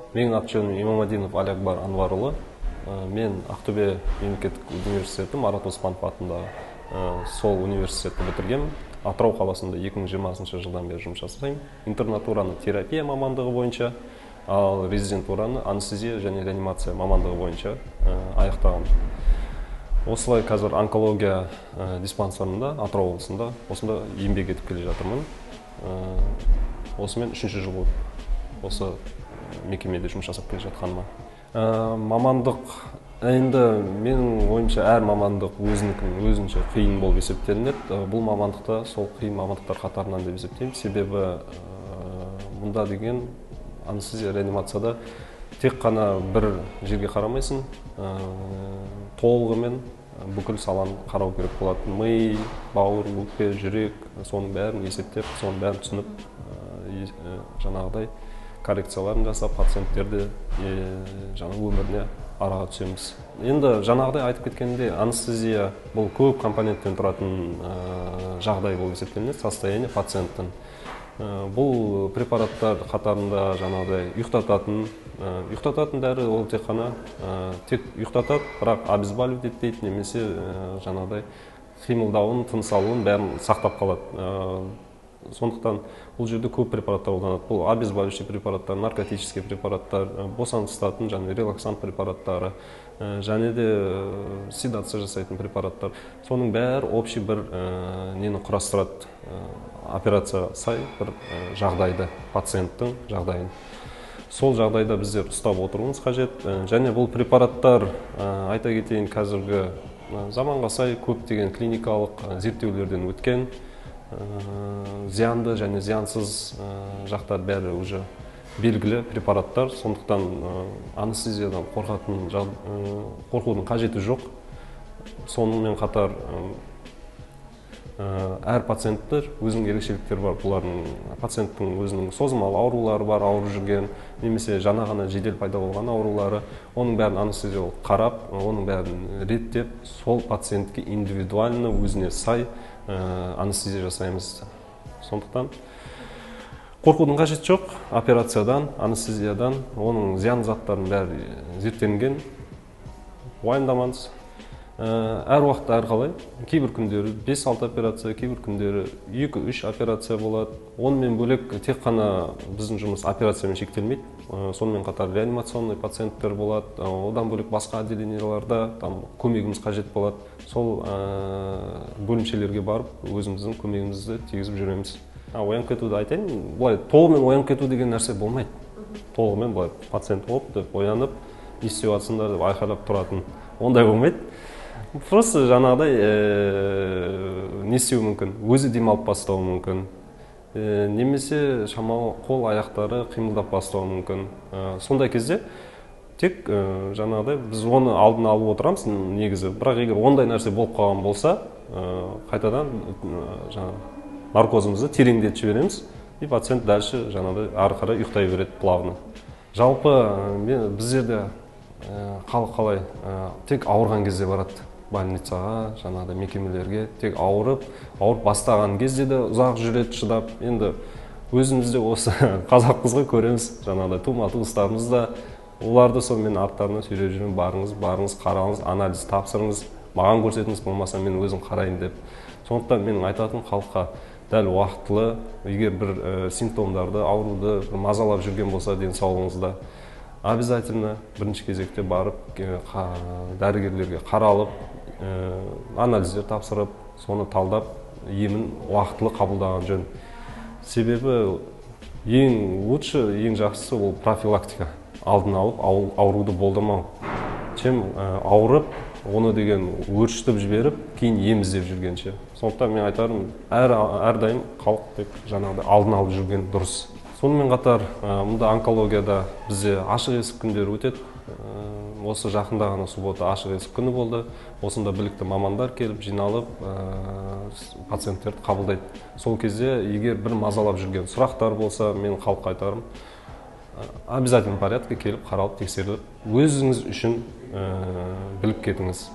Менің аты жөнім Имамадинов Алиакбар Анварұлы. Мен Ақтөбе мемлекеттік университеті Марат Оспанов атындағы сол университетті бітіргенмін. Атырау қаласында 2020 жылдан бері жұмыс жасаймын. Интернатураны терапия мамандығы бойынша, ал резидентураны анестезия және реанимация мамандығы бойынша аяқтағанмын. Осылай қазір онкология диспансерында Атырау облысында осында еңбек етіп келе жатырмын. Осымен 3-ші жыл осы мекемеде жұмыс жасап келе жатқаныма. Мамандық енді менің ойымша әр мамандық өзінше қиын болып есептелінеді. Бұл мамандықта сол қиын мамандықтар қатарынан деп есептеймін. Себебі мұнда деген анестезия реанимацияда тек қана бір жерге қарамайсың, толығымен бүкіл саланы қарау керек болады. Ми, бауыр, өкпе, жүрек, соның бәрін есептеп, соның бәрін түсініп, жаңағыдай коррекцияларын жасап, пациенттерді жаңа өміріне араға түсеміз. Енді жаңағыдай айтып кеткенде, анестезия бұл көп компоненттен тұратын жағдай болып есептелінеді, состояние пациенттің. Бұл препараттар қатарында жаңағыдай ұйықтататын дәрі, ол тек қана ұйықтатады, бірақ обезболивать етпейді, немесе жаңағыдай қимылдауын, тыныс алуын бәрін сақтап қалады. Сондықтан бұл жерде көп препараттар қолданады. Бұл обезболивающий препараттар, наркотический препараттар, босаңсытатын және релаксант препараттары, және де седация жасайтын препараттар. Соның бәрі общий бір нені құрастырады, операцияға сай бір жағдайды, пациенттің жағдайын. Сол жағдайда біздер ұстап отыруымыз қажет. Және бұл препараттар, айта кетейін, қазіргі заманға сай көптеген клиникалық зерттеулерден өткен, зиянды және зиянсыз жақтар бәрі уже белгілі препараттар. Сондықтан анестезиядан қорқудың қажеті жоқ. Сонымен қатар әр пациенттер өзінің ерекшеліктері бар. Бұлардың пациенттің өзінің созылмалы аурулары бар, ауырып жүрген, немесе жаңа ғана жедел пайда болған аурулары. Оның бәрін анестезиолог қарап, оның бәрін реттеп, сол пациентке индивидуально өзіне сай анестезия жасаймыз. Сондықтан қорқудың қажеті жоқ. Операциядан, анестезиядан, оның зиян заттарын бәрі зерттелінген. Уайымдамаңыз. Әр уақытта әрқалай. Кейбір күндері 5-6 операция, кейбір күндері 2-3 операция болады. Онымен бөлек тек қана біздің жұмыс операциямен шектелмейді. Сонымен қатар реанимационный пациенттер болады. Одан бөлек басқа отделенияларда көмегіміз қажет болады. Сол бөлімшелерге барып, өзіміздің көмегімізді тигізіп жүреміз. Оянып кетуді айтайын, бұлай толығымен оянып кету деген нәрсе болмайды. Толығымен бұлай пациент болып, оянып, не істеп жатсыңдар деп айқайлап тұратын, ондай болмайды. Просто жаңағыдай не істеуі мүмкін, өзі демалып бастауы мүмкін, немесе шамалы қол аяқтары қимылдап бастауы мүмкін. Сондай кезде тек жаңағыдай біз оны алдын алып отырамыз негізі. Бірақ егер ондай нәрсе болып қалған болса, қайтадан наркозымызды тереңдетіп жібереміз, и пациент дальше жаңағыдай ары қарай ұйықтай береді плавно. Жалпы біздерде халық қалай тек ауырған кезде барады больницаға, жаңағыдай мекемелерге, тек ауырып бастаған кезде де ұзақ жүреді, шыдап. Енді өзімізде осы қазақпыз ғой, көреміз, жаңағыдай тума-туыстарымыз да, оларды сонымен арттарына сүйреп жүрмін, барыңыз, қараңыз, анализ тапсырыңыз, маған көрсетіңіз, болмаса мен өзім қарайын деп. Сондықтан менің айтатын халыққа дәл уақытылы, егер бір симптомдарды, ауруды мазалап жүрген болса денсаулығыңызда, обязательно бірінші кезекте барып, дәрігерлерге қаралып, анализдер тапсырып, соны талдап, емін уақытылы қабылдаған жөн. Себебі ең лучше, ең жақсысы ол профилактика. Алдын алып, ауруды болдырмау. Чем ауырып, оны деген өршітіп жіберіп, кейін ем іздеп жүргенше. Сондықтан мен айтарым, әрдайым халық тек жаңағыдай алдын алып жүрген дұрыс. Сонымен қатар, мұнда онкологияда бізде ашық есік күндері өтеді. Осы жақында ғана суббота ашық есік күні болды. Осында білікті мамандар келіп, жиналып, пациенттерді қабылдайды. Сол кезде, егер бір мазалап жүрген сұрақтар болса, мен халыққа айтарым, обязательно порядке келіп, қаралып, тексеріліп, өзіңіз үшін біліп кетіңіз.